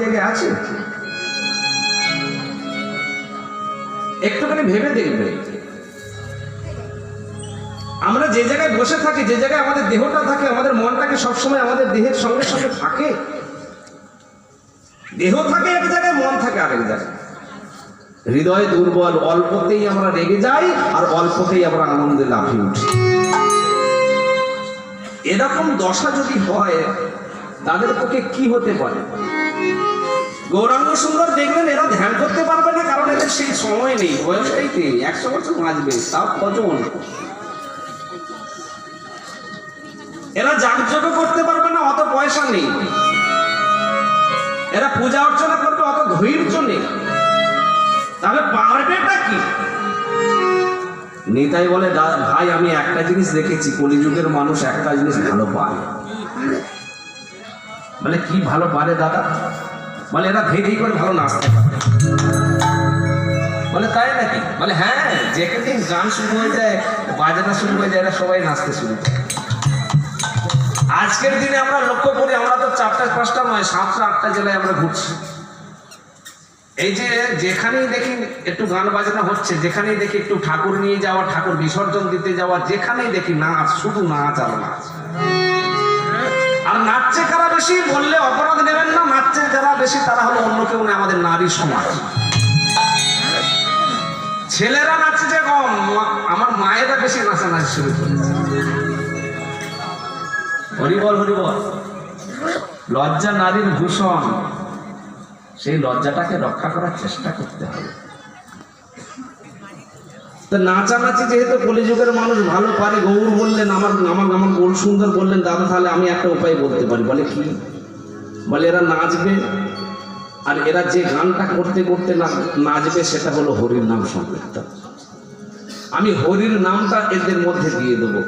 লেগে আছে? একটুখানি ভেবে দেখবে, আমরা যে জায়গায় বসে থাকি, যে জায়গায় আমাদের দেহটা থাকে, আমাদের মনটাকে সবসময় আমাদের দেহের সঙ্গে সঙ্গে থাকে। দেহ থাকে এক জায়গায়, মন থাকে আরেক জায়গায়। হৃদয় দুর্বল, অল্পতেই আমরা রেগে যাই আর অল্পতেই আমরা আনন্দে লাফিয়ে উঠি। এরকম দশা যদি হয় তাদের পক্ষে কি হতে পারে? গৌরাঙ্গ সুন্দর দেখবেন এরা ধ্যান করতে পারবে না, কারণ এদের সেই সময় নেই, বয়সটাই নেই। 100 বছর বাঁচবে, তাও কজন? এরা যাগযজ্ঞ করতে পারবে না, অত পয়সা নেই। এরা পূজা অর্চনা করবে, অত ধৈর্য নেই। তাহলে পারবেটা কি? নিতাই বলে, ভাই আমি একটা জিনিস দেখেছি, কলিযুগের মানুষ একটা জিনিস ভালো পায়। বলে কি ভালো পারে দাদা? বলে এরা ধেই করে ভালো নাচতে পারে। বলে তাই নাকি? বলে হ্যাঁ, যেদিন গান শুরু হয়ে যায়, বাজানো শুরু হয়ে যায়, এরা সবাই নাচতে শুরু করে। আজকের দিনে আমরা লক্ষ্য করি, আমরা তো 4টা 5টা নয়, 7টা 8টা জেলায় আমরা ঘুরছি। এই যে যেখানেই দেখি একটু গান বাজনা হচ্ছে, যেখানেই দেখি একটু ঠাকুর নিয়ে যাওয়া, ঠাকুর বিসর্জন দিতে যাওয়া, যেখানেই দেখি নাচ, শুধু নাচ আর নাচ। আর নাচছে কারা বেশি বললে অপরাধ নেবেন না, নাচছে যারা বেশি তারা হলো অন্য কেউ না, আমাদের নারী সমাজ। ছেলেরা নাচছে কম, আমার মায়েরা বেশি নাচানাচি শুরু করেছে। হরিবল হরিবল। লজ্জা নারীর ভূষণ, সেই লজ্জাটাকে রক্ষা করার চেষ্টা করতে হবে। তো নাচানাচি যেহেতু কলিযুগের মানুষ ভালো পারে, গৌর বললেন, আমার গৌর সুন্দর বললেন, দাদা তাহলে আমি একটা উপায় বলতে পারি। বলে কি? বলে এরা নাচবে, আর এরা যে গানটা করতে করতে নাচবে সেটা হলো হরির নাম সংকীর্তন। আমি হরির নামটা এদের মধ্যে দিয়ে দেবো।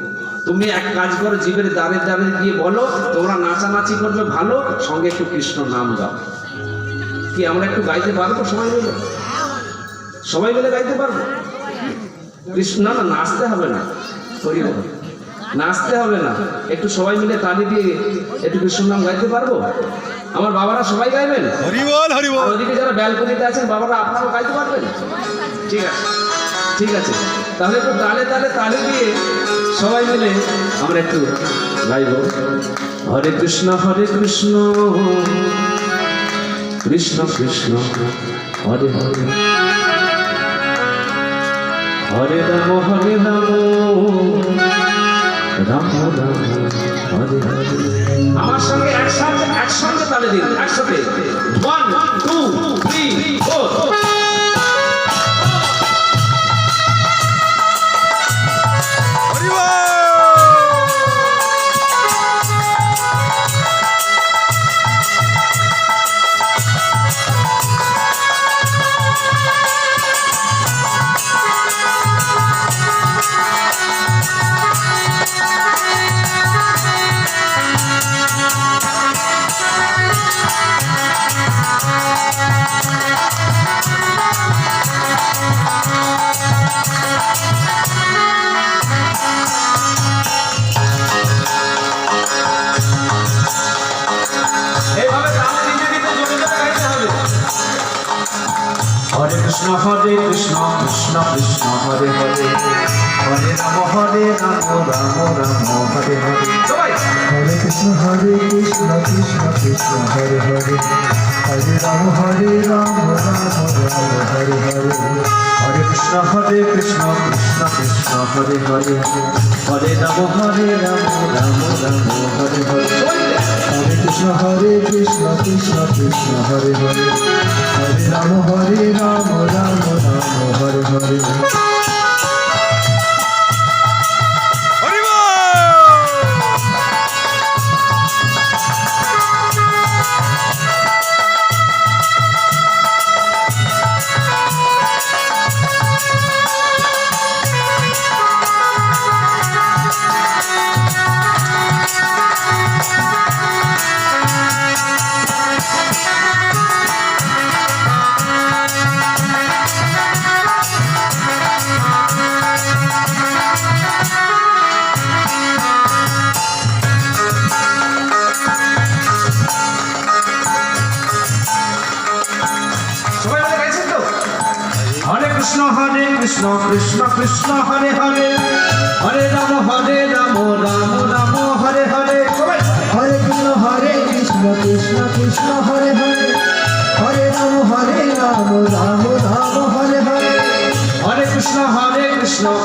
তুমি এক কাজ করো, জীবের দ্বারে দ্বারে গিয়ে বলো তোমরা নাচানাচি করবে ভালো, সঙ্গে একটু কৃষ্ণ নাম গাও। কি আমরা একটু গাইতে পারবো? সবাই মিলে, সবাই মিলে গাইতে পারবো? কৃষ্ণ না, নাচতে হবে না, নাচতে হবে না, একটু সবাই মিলে তালি দিয়ে একটু কৃষ্ণ নাম গাইতে পারবো? আমার বাবারা সবাই গাইবেন? আর ওদিকে যারা ব্যালকনিতে আছেন বাবারা, আপনারাও গাইতে পারবেন? ঠিক আছে, ঠিক আছে। তাহলে একটু তালে তালে তালি দিয়ে সবাই মিলে আমরা একটু গাইব। হরে কৃষ্ণ কৃষ্ণ কৃষ্ণ হরে হরে, হরে রাম রাম রাম হরে হরে। আমার সঙ্গে একসঙ্গে তালে দিন, একসাথে 1 2 3 4। হরে কৃষ্ণ কৃষ্ণ কৃষ্ণ হরে হরে, হরে রাম রাম রাম হরে হরে। হরে কৃষ্ণ কৃষ্ণ কৃষ্ণ হরে হরে, হরে রাম রাম রাম হরে হরে। হরে কৃষ্ণ কৃষ্ণ কৃষ্ণ হরে হরে, হরে রাম রাম রাম হরে হরে। হরে কৃষ্ণ কৃষ্ণ কৃষ্ণ হরে হরে, হরে রাম রাম রাম হরে হরে। কৃষ্ণ কৃষ্ণ কৃষ্ণ হরে হরে, হরে রাম রাম রাম হরে হরে। হরে কৃষ্ণ কৃষ্ণ কৃষ্ণ হরে হরে, হরে রাম রাম রাম হরে হরে। হরে কৃষ্ণ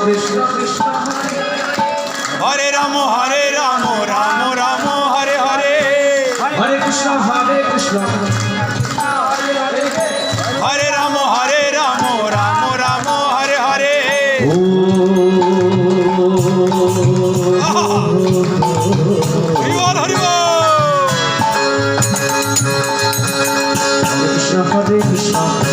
কৃষ্ণ কৃষ্ণ হরে রাম রাম রাম হরে হরে। হরে কৃষ্ণ কৃষ্ণ হরে রাম রাম রাম হরে হরে। হরি বল হরি বল। হরে কৃষ্ণ